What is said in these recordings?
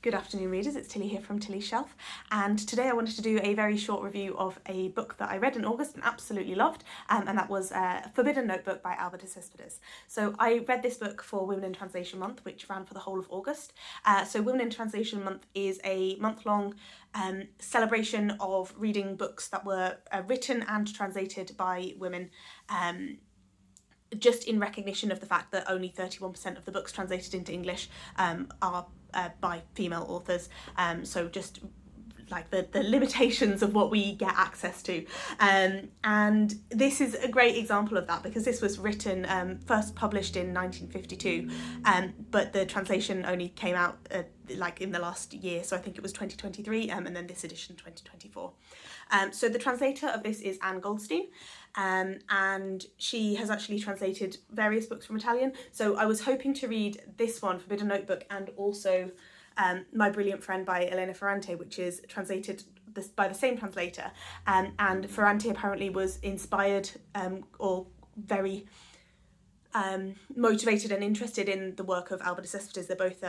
Good afternoon readers, it's Tilly here from Tilly's Shelf, and today I wanted to do a very short review of a book that I read in August and absolutely loved, and that was Forbidden Notebook by Alba de Céspedes. So I read this book for Women in Translation Month, which ran for the whole of August. So Women in Translation Month is a month-long celebration of reading books that were written and translated by women, just in recognition of the fact that only 31% of the books translated into English are by female authors, so just like the limitations of what we get access to, and this is a great example of that because this was written, first published in 1952, but the translation only came out like in the last year, so I think it was 2023, and then this edition 2024. So the translator of this is Ann Goldstein, and she has actually translated various books from Italian. So I was hoping to read this one, Forbidden Notebook, and also My Brilliant Friend by Elena Ferrate, which is translated by the same translator. And Ferrate apparently was inspired or very motivated and interested in the work of Alba de Céspedes. They're both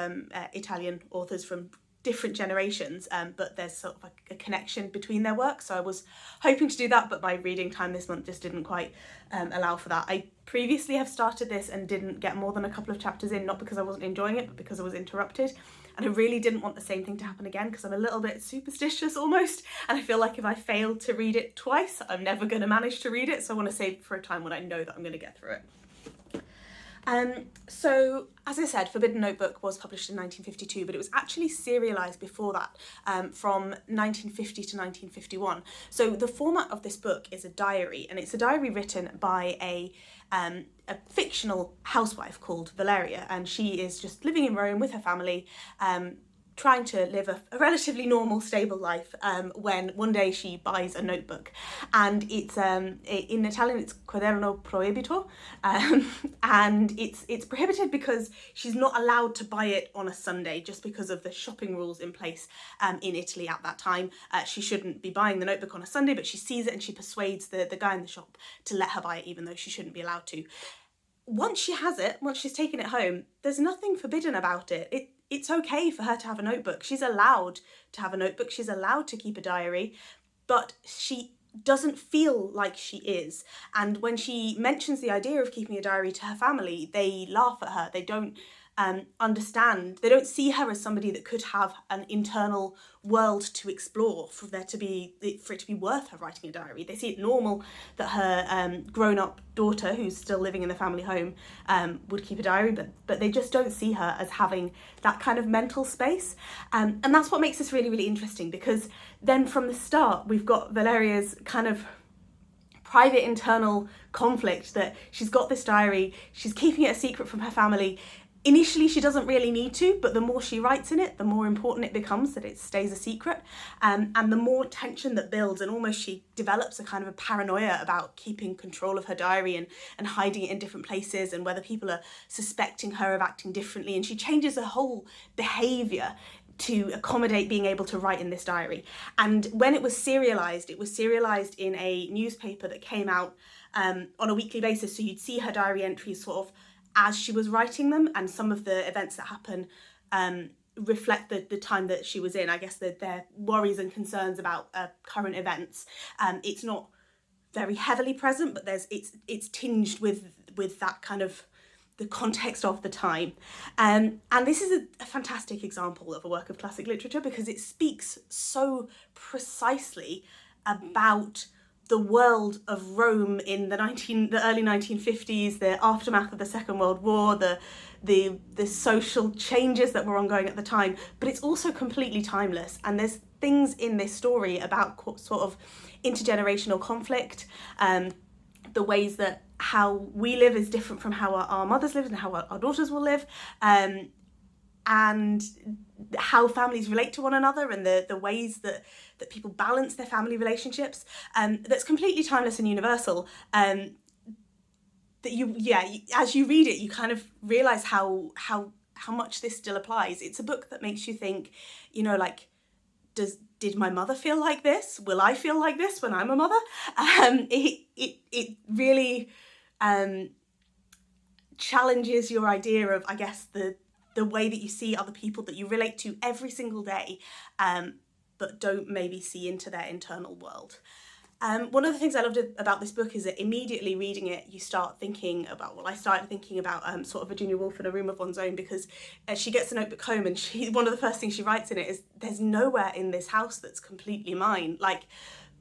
Italian authors from different generations, but there's sort of a connection between their work, so I was hoping to do that, but my reading time this month just didn't quite allow for that. I previously have started this and didn't get more than a couple of chapters in, not because I wasn't enjoying it, but because I was interrupted, and I really didn't want the same thing to happen again because I'm a little bit superstitious almost, and I feel like if I fail to read it twice, I'm never going to manage to read it, so I want to save it for a time when I know that I'm going to get through it. So, as I said, Forbidden Notebook was published in 1952, but it was actually serialised before that, from 1950 to 1951. So the format of this book is a diary, and it's a diary written by a fictional housewife called Valeria, and she is just living in Rome with her family, trying to live a relatively normal, stable life, when one day she buys a notebook, and it's in Italian it's quaderno proibito, and it's prohibited because she's not allowed to buy it on a Sunday just because of the shopping rules in place in Italy at that time. She shouldn't be buying the notebook on a Sunday, but she sees it and she persuades the guy in the shop to let her buy it even though she shouldn't be allowed to. Once she has it, once she's taken it home, there's nothing forbidden about it. It's okay for her to have a notebook. She's allowed to have a notebook. She's allowed to keep a diary, but she doesn't feel like she is. And when she mentions the idea of keeping a diary to her family, they laugh at her. They don't understand. They don't see her as somebody that could have an internal world to explore for it to be worth her writing a diary. They see it normal that her grown-up daughter, who's still living in the family home, would keep a diary, but they just don't see her as having that kind of mental space. And that's what makes this really, really interesting, because then from the start we've got Valeria's kind of private internal conflict that she's got this diary, she's keeping it a secret from her family. Initially, she doesn't really need to, but the more she writes in it, the more important it becomes that it stays a secret, and the more tension that builds, and almost she develops a kind of a paranoia about keeping control of her diary and hiding it in different places, and whether people are suspecting her of acting differently, and she changes her whole behaviour to accommodate being able to write in this diary. And when it was serialised in a newspaper that came out on a weekly basis, so you'd see her diary entries sort of as she was writing them, and some of the events that happen reflect the time that she was in. I guess their worries and concerns about current events. It's not very heavily present, but it's tinged with that kind of the context of the time. And this is a fantastic example of a work of classic literature because it speaks so precisely about the world of Rome in the early 1950s, the aftermath of the Second World War, the social changes that were ongoing at the time, but it's also completely timeless. And there's things in this story about sort of intergenerational conflict, the ways that how we live is different from how our mothers lived and how our daughters will live, and how families relate to one another, and the ways that people balance their family relationships, that's completely timeless and universal. That as you read it, you kind of realise how much this still applies. It's a book that makes you think, like, did my mother feel like this? Will I feel like this when I'm a mother? It really challenges your idea of, I guess, the the way that you see other people that you relate to every single day, but don't maybe see into their internal world. One of the things I loved about this book is that immediately reading it, you start thinking about, well, I started thinking about sort of Virginia Woolf in A Room of One's Own, because she gets the notebook home and one of the first things she writes in it is, there's nowhere in this house that's completely mine. Like,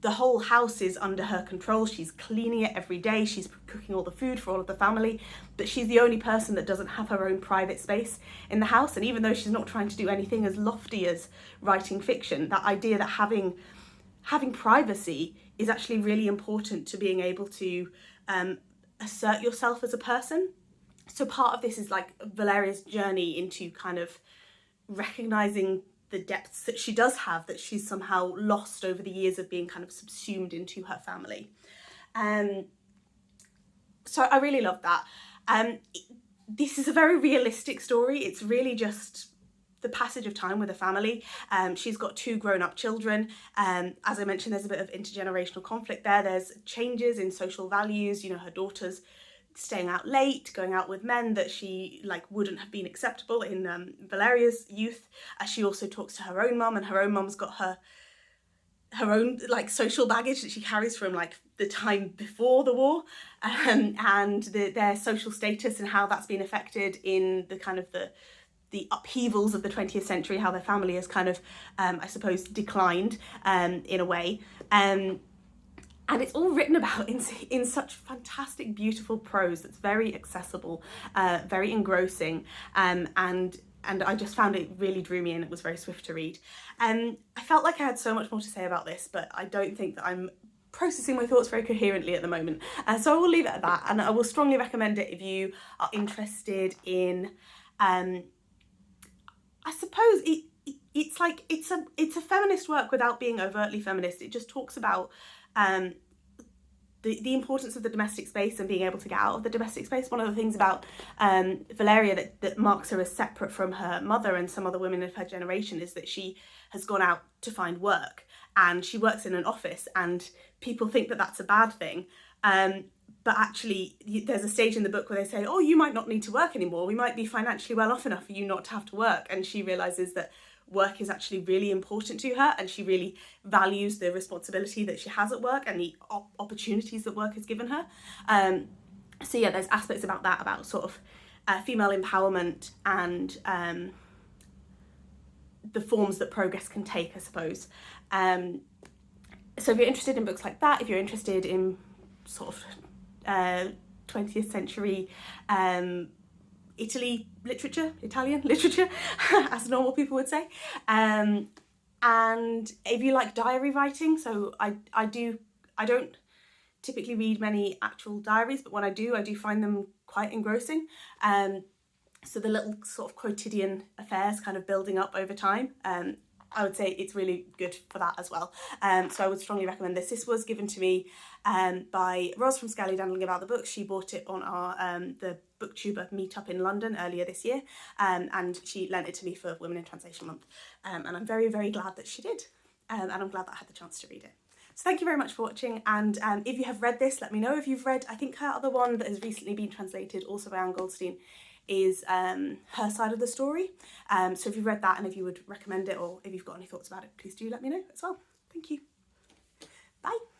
the whole house is under her control. She's cleaning it every day. She's cooking all the food for all of the family, but she's the only person that doesn't have her own private space in the house. And even though she's not trying to do anything as lofty as writing fiction, that idea that having privacy is actually really important to being able to assert yourself as a person. So part of this is like Valeria's journey into kind of recognizing the depths that she does have, that she's somehow lost over the years of being kind of subsumed into her family. So I really love that. This is a very realistic story. It's really just the passage of time with a family. She's got 2 grown-up children. As I mentioned, there's a bit of intergenerational conflict there. There's changes in social values. You know, her daughter's staying out late, going out with men that she wouldn't have been acceptable in Valeria's youth. She also talks to her own mum, and her own mum's got her own social baggage that she carries from the time before the war, and their social status and how that's been affected in the kind of the upheavals of the 20th century, how their family has kind of, I suppose, declined in a way. And it's all written about in such fantastic, beautiful prose that's very accessible, very engrossing, and I just found it really drew me in. It was very swift to read. I felt like I had so much more to say about this, but I don't think that I'm processing my thoughts very coherently at the moment. So I will leave it at that, and I will strongly recommend it if you are interested in, I suppose, it's a feminist work without being overtly feminist. It just talks about the importance of the domestic space and being able to get out of the domestic space. One of the things about Valeria that marks her as separate from her mother and some other women of her generation is that she has gone out to find work, and she works in an office, and people think that that's a bad thing. But actually, there's a stage in the book where they say, oh, you might not need to work anymore. We might be financially well off enough for you not to have to work. And she realises that work is actually really important to her, and she really values the responsibility that she has at work and the opportunities that work has given her. So yeah, there's aspects about that, about sort of female empowerment and the forms that progress can take, I suppose. So if you're interested in books like that, if you're interested in sort of 20th century Italian literature, as normal people would say. And if you like diary writing, so I don't typically read many actual diaries, but when I do find them quite engrossing. So the little sort of quotidian affairs kind of building up over time. I would say it's really good for that as well. So I would strongly recommend this. This was given to me by Ros from Scaly Dandling About the Books. She bought it on our the Booktuber meetup in London earlier this year, and she lent it to me for Women in Translation Month. And I'm very, very glad that she did. And I'm glad that I had the chance to read it. So thank you very much for watching, and if you have read this, let me know. If you've read, I think her other one that has recently been translated, also by Ann Goldstein, is Her Side of the Story. So if you've read that and if you would recommend it, or if you've got any thoughts about it, please do let me know as well. Thank you. Bye.